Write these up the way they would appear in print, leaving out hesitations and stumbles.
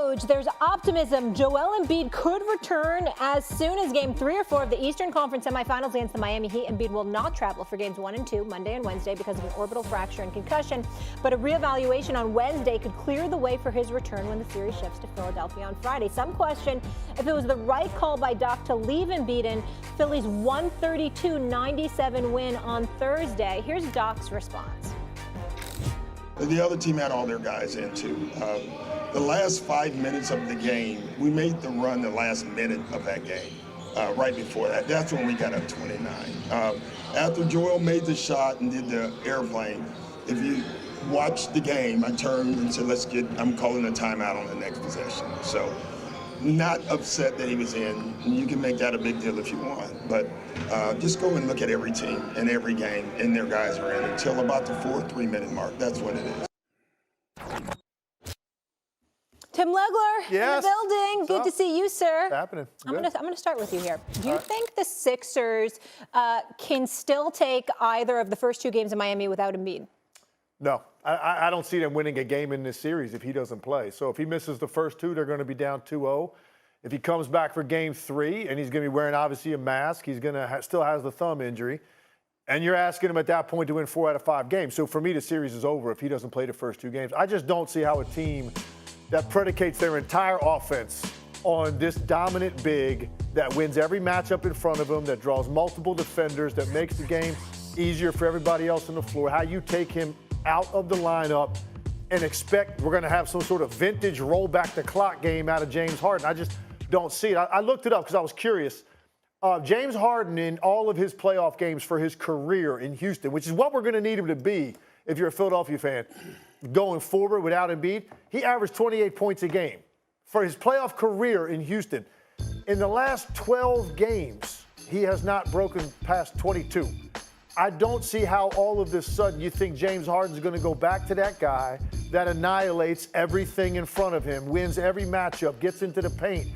Woj, there's optimism. Joel Embiid could return as soon as Game 3 or 4 of the Eastern Conference semifinals against the Miami Heat. Embiid will not travel for Games 1 and 2, Monday and Wednesday, because of an orbital fracture and concussion. But a reevaluation on Wednesday could clear the way for his return when the series shifts to Philadelphia on Friday. Some question if it was the right call by Doc to leave Embiid in Philly's 132-97 win on Thursday. Here's Doc's response. The other team had all their guys in, too. The last 5 minutes of the game, we made the run the last minute of that game. Right before that, that's when we got up 29. After Joel made the shot and did the airplane, if you watch the game, I turned and said, I'm calling a timeout on the next possession. So not upset that he was in. You can make that a big deal if you want, but just go and look at every team and every game, and their guys are in until about the 4-3-minute mark. That's what it is. Tim Legler Yes. in the building. Good to see you, sir. What's happening? I'm gonna start with you here. Do you think the Sixers can still take either of the first two games in Miami without Embiid? No, I don't see them winning a game in this series if he doesn't play. So if he misses the first two, they're going to be down 2-0. If he comes back for Game 3 and he's going to be wearing obviously a mask, he's going to still has the thumb injury, and you're asking him at that point to win 4 out of 5 games. So for me, the series is over if he doesn't play the first 2 games. I just don't see how a team that predicates their entire offense on this dominant big that wins every matchup in front of him, that draws multiple defenders, that makes the game easier for everybody else on the floor, how you take him out of the lineup and expect we're going to have some sort of vintage roll back the clock game out of James Harden. I just don't see it. I looked it up because I was curious. James Harden in all of his playoff games for his career in Houston, which is what we're going to need him to be if you're a Philadelphia fan, going forward without Embiid, he averaged 28 points a game for his playoff career in Houston. In the last 12 games, he has not broken past 22. I don't see how all of this sudden you think James Harden's going to go back to that guy that annihilates everything in front of him, wins every matchup, gets into the paint,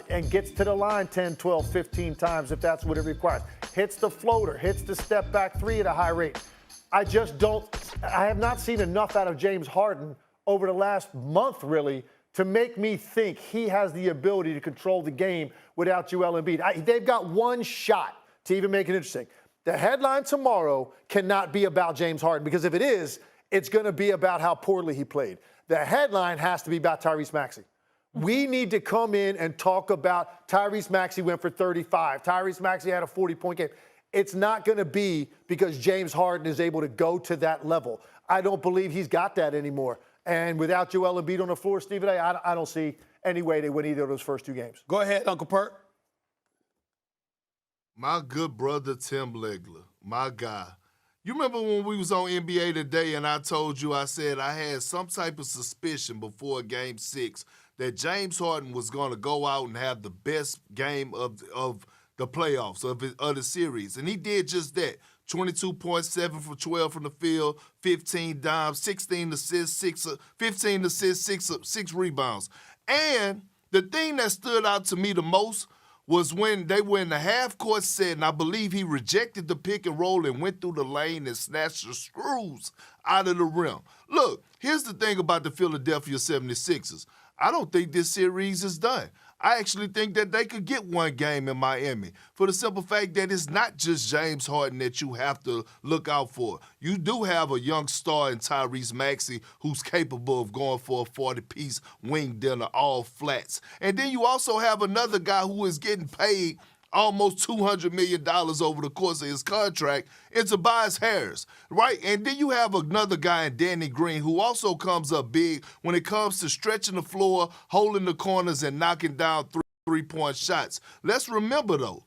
and gets to the line 10, 12, 15 times if that's what it requires. Hits the floater, hits the step back 3 at a high rate. I have not seen enough out of James Harden over the last month, really, to make me think he has the ability to control the game without Joel Embiid. They've got one shot to even make it interesting. The headline tomorrow cannot be about James Harden, because if it is, it's going to be about how poorly he played. The headline has to be about Tyrese Maxey. We need to come in and talk about Tyrese Maxey went for 35. Tyrese Maxey had a 40-point game. It's not going to be because James Harden is able to go to that level. I don't believe he's got that anymore. And without Joel Embiid on the floor, Stephen A., I don't see any way they win either of those first 2 games. Go ahead, Uncle Pert. My good brother, Tim Legler, my guy. You remember when we was on NBA Today and I told you, I said I had some type of suspicion before Game 6 that James Harden was going to go out and have the best game of the playoffs, of the series. And he did just that. 22.7 for 12 from the field, 15 dimes, 16 assists, 6 rebounds. And the thing that stood out to me the most was when they were in the half-court set, and I believe he rejected the pick and roll and went through the lane and snatched the screws out of the rim. Look, here's the thing about the Philadelphia 76ers. I don't think this series is done. I actually think that they could get one game in Miami for the simple fact that it's not just James Harden that you have to look out for. You do have a young star in Tyrese Maxey who's capable of going for a 40-piece wing dinner, all flats. And then you also have another guy who is getting paid almost $200 million over the course of his contract, and Tobias Harris, right? And then you have another guy in Danny Green who also comes up big when it comes to stretching the floor, holding the corners, and knocking down three-point shots. Let's remember, though,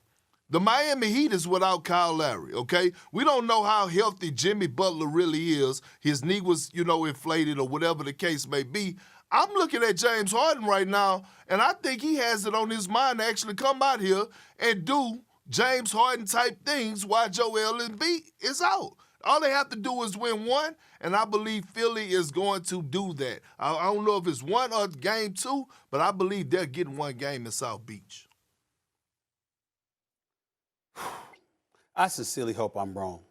the Miami Heat is without Kyle Lowry, okay? We don't know how healthy Jimmy Butler really is. His knee was, inflated or whatever the case may be. I'm looking at James Harden right now, and I think he has it on his mind to actually come out here and do James Harden-type things while Joel Embiid is out. All they have to do is win one, and I believe Philly is going to do that. I don't know if it's one or game 2, but I believe they're getting one game in South Beach. I sincerely hope I'm wrong.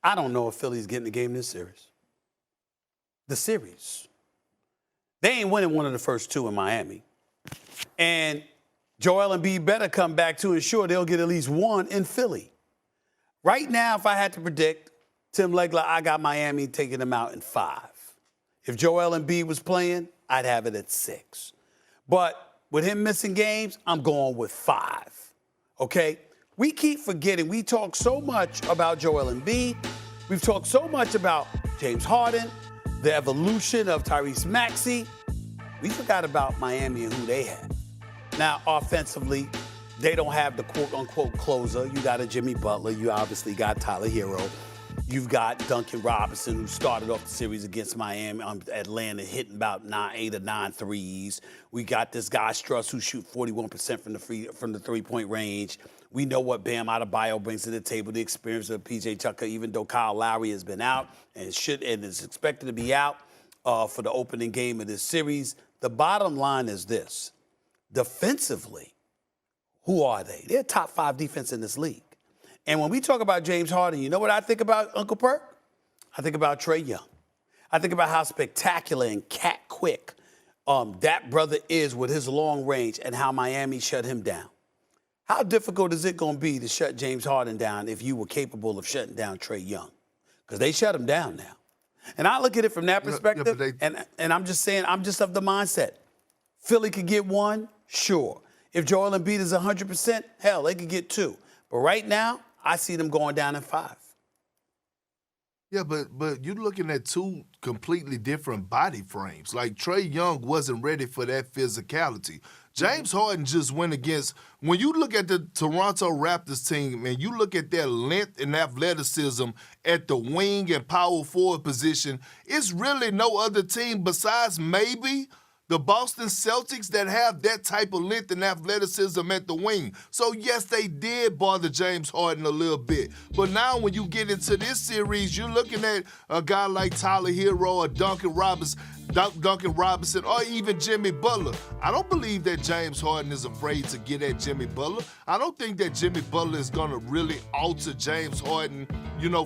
I don't know if Philly's getting the game in this series. The series. They ain't winning one of the first two in Miami. And Joel Embiid better come back to ensure they'll get at least one in Philly. Right now, if I had to predict, Tim Legler, I got Miami taking them out in 5. If Joel Embiid was playing, I'd have it at 6. But with him missing games, I'm going with 5. Okay? We keep forgetting. We talk so much about Joel Embiid. We've talked so much about James Harden, the evolution of Tyrese Maxey. We forgot about Miami and who they had. Now, offensively, they don't have the quote-unquote closer. You got a Jimmy Butler. You obviously got Tyler Hero. You've got Duncan Robinson, who started off the series against Miami, Atlanta, hitting about 8 or 9 threes. We got this guy, Struss, who shoot 41% from the three-point range. We know what Bam Adebayo brings to the table, the experience of P.J. Tucker, even though Kyle Lowry has been out and is expected to be out for the opening game of this series. The bottom line is this. Defensively, who are they? They're top 5 defense in this league. And when we talk about James Harden, you know what I think about, Uncle Perk? I think about Trae Young. I think about how spectacular and cat quick that brother is with his long range and how Miami shut him down. How difficult is it going to be to shut James Harden down if you were capable of shutting down Trae Young? Because they shut him down now. And I look at it from that perspective, and I'm just saying, I'm just of the mindset. Philly could get 1, sure. If Joel Embiid is 100%, hell, they could get 2. But right now, I see them going down in 5. Yeah, but you're looking at 2 completely different body frames. Like, Trae Young wasn't ready for that physicality. James Harden just went against – when you look at the Toronto Raptors team, and you look at their length and athleticism at the wing and power forward position, it's really no other team besides maybe – the Boston Celtics that have that type of length and athleticism at the wing. So, yes, they did bother James Harden a little bit. But now when you get into this series, you're looking at a guy like Tyler Hero or Duncan Robinson, or even Jimmy Butler. I don't believe that James Harden is afraid to get at Jimmy Butler. I don't think that Jimmy Butler is going to really alter James Harden,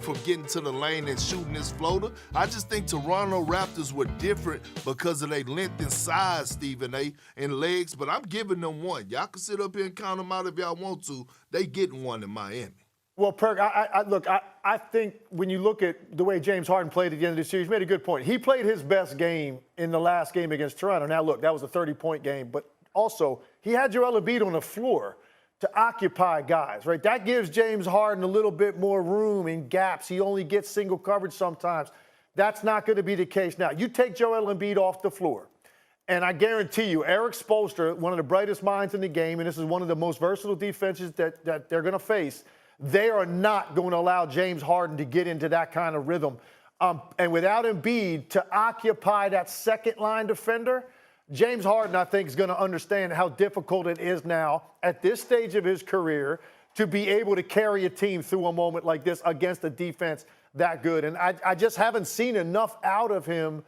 from getting to the lane and shooting his floater. I just think Toronto Raptors were different because of their length and size, Stephen A., and legs, but I'm giving them 1. Y'all can sit up here and count them out if y'all want to. They getting 1 in Miami. Well, Perk, I think when you look at the way James Harden played at the end of the series, he made a good point. He played his best game in the last game against Toronto. Now, look, that was a 30-point game, but also he had Joel Embiid on the floor to occupy guys, right? That gives James Harden a little bit more room in gaps. He only gets single coverage sometimes. That's not going to be the case now. You take Joel Embiid off the floor, and I guarantee you, Eric Spoelstra, one of the brightest minds in the game, and this is one of the most versatile defenses that they're going to face, they are not going to allow James Harden to get into that kind of rhythm. And without Embiid to occupy that second-line defender, James Harden, I think, is going to understand how difficult it is now at this stage of his career to be able to carry a team through a moment like this against a defense that good. And I just haven't seen enough out of him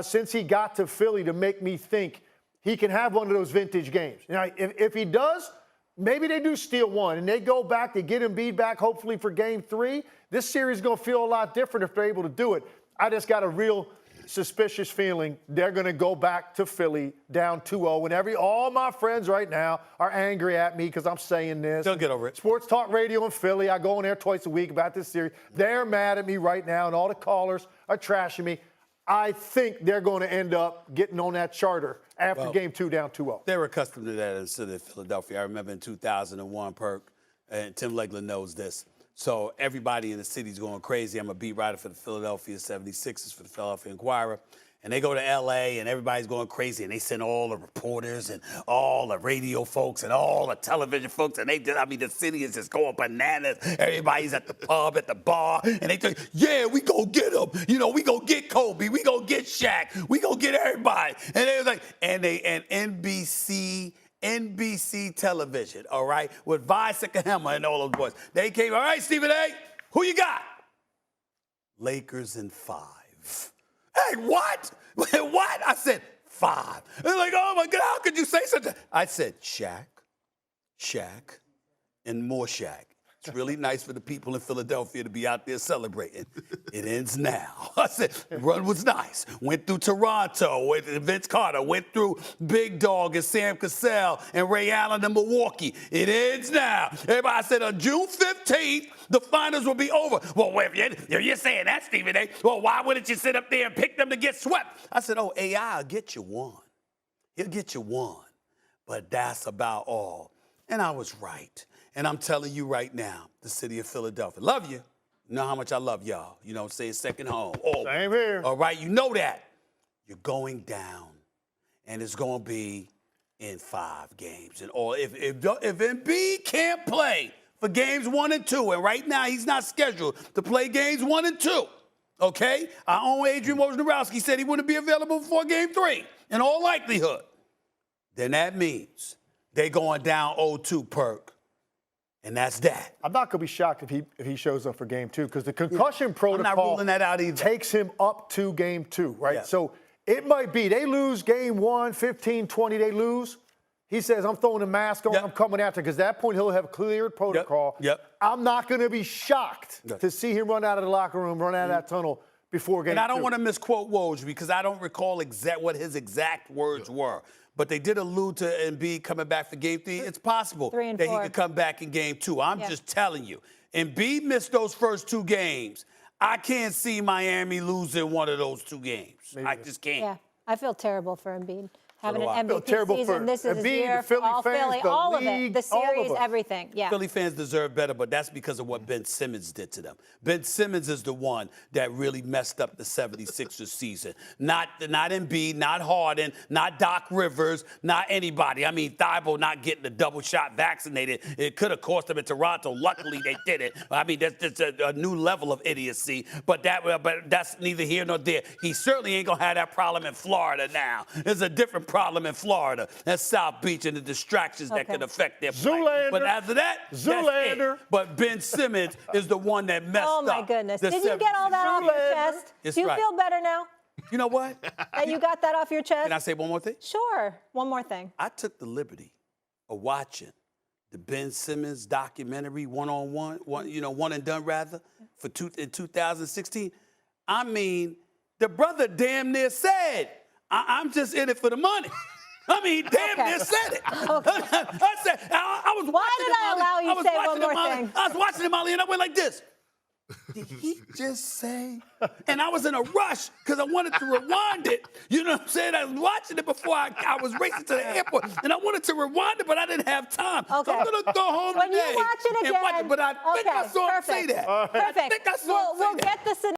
since he got to Philly to make me think he can have one of those vintage games. Now, if he does, maybe they do steal 1 and they go back to get Embiid back, hopefully for game 3. This series is going to feel a lot different if they're able to do it. I just got a real suspicious feeling they're going to go back to Philly down 2-0. And all my friends right now are angry at me because I'm saying this. They'll get over it. Sports Talk Radio in Philly, I go in there twice a week about this series. They're mad at me right now, and all the callers are trashing me. I think they're going to end up getting on that charter after game 2 down 2-0. They're accustomed to that in the city of Philadelphia. I remember in 2001, Perk, and Tim Legler knows this. So everybody in the city's going crazy. I'm a beat writer for the Philadelphia 76ers for the Philadelphia Inquirer. And they go to L.A. and everybody's going crazy. And they send all the reporters and all the radio folks and all the television folks. And the city is just going bananas. Everybody's at the pub, at the bar. And they think, yeah, we going to get them. We going to get Kobe. We going to get Shaq. We going to get everybody. And they was like, and NBC television, all right, with Vi Sikahema and all those boys. They came, all right, Stephen A., who you got? Lakers in 5. Hey, what? What? I said 5. They're like, oh, my God, how could you say such a... I said Shaq, and more Shaq. It's really nice for the people in Philadelphia to be out there celebrating. It ends now. I said, the run was nice. Went through Toronto, went to Vince Carter, went through Big Dog and Sam Cassell and Ray Allen in Milwaukee. It ends now. Everybody said on June 15th, the finals will be over. Well, if you're saying that, Stephen A., well, why wouldn't you sit up there and pick them to get swept? I said, oh, AI will get you one. He'll get you one. But that's about all. And I was right. And I'm telling you right now, the city of Philadelphia, love you. You know how much I love y'all. You know, say second home. Oh, Same here. all right, you know that. You're going down, and it's going to be in 5 games. And all. If Embiid can't play for games 1 and 2, and right now he's not scheduled to play games 1 and 2, okay? Our own Adrian Wojnarowski said he wouldn't be available before game 3, in all likelihood. Then that means they going down 0-2, Perk. And that's that. I'm not going to be shocked if he shows up for game 2 because the concussion protocol I'm not ruling that out either. takes him up to game 2, right? Yeah. So it might be they lose game 1, 15-20, they lose. He says, I'm throwing the mask on, I'm coming after, because at that point he'll have cleared protocol. Yep. I'm not going to be shocked to see him run out of the locker room, run out of that tunnel before game 2. And I don't want to misquote Woj because I don't recall what his exact words were. But they did allude to Embiid coming back for game 3. It's possible 3 and that 4. he could come back in game 2. I'm just telling you. Embiid missed those first 2 games. I can't see Miami losing one of those 2 games. I just can't. Yeah, I feel terrible for Embiid. Having do I. an feel MVP terrible season, for this is his Embiid, year, the Philly all fans, Philly, the all of it, league, the all of series, us. everything. Yeah. Philly fans deserve better, but that's because of what Ben Simmons did to them. Ben Simmons is the one that really messed up the 76ers season. Not Embiid, not Harden, not Doc Rivers, not anybody. I mean, Thibault not getting the double shot vaccinated. It could have cost them in Toronto. Luckily, they did it. I mean, that's a new level of idiocy, but that's neither here nor there. He certainly ain't going to have that problem in Florida now. There's a different problem in Florida. That's South Beach and the distractions that could affect their play. Zoolander. But after that, Zoolander. that's it. But Ben Simmons is the one that messed up. Oh, my goodness. the Did you get all that off your 76ers. chest? It's Do you right. feel better now You know what? that you got that off your chest? Can I say one more thing? Sure. One more thing. I took the liberty of watching the Ben Simmons documentary, one and done rather, in 2016. I mean, the brother damn near said, I'm just in it for the money. I mean, damn near said it. I said, I was Why watching did I allow you to say one more Molly. thing? I was watching him, Molly, and I went like this. Did he just say? And I was in a rush because I wanted to rewind it. You know what I'm saying? I was watching it before I was racing to the airport, and I wanted to rewind it, but I didn't have time. Okay. So I'm going to go home When today you watch it and watch again. it. But I think I saw him say that. Perfect. I think I saw him say We'll that. get this in.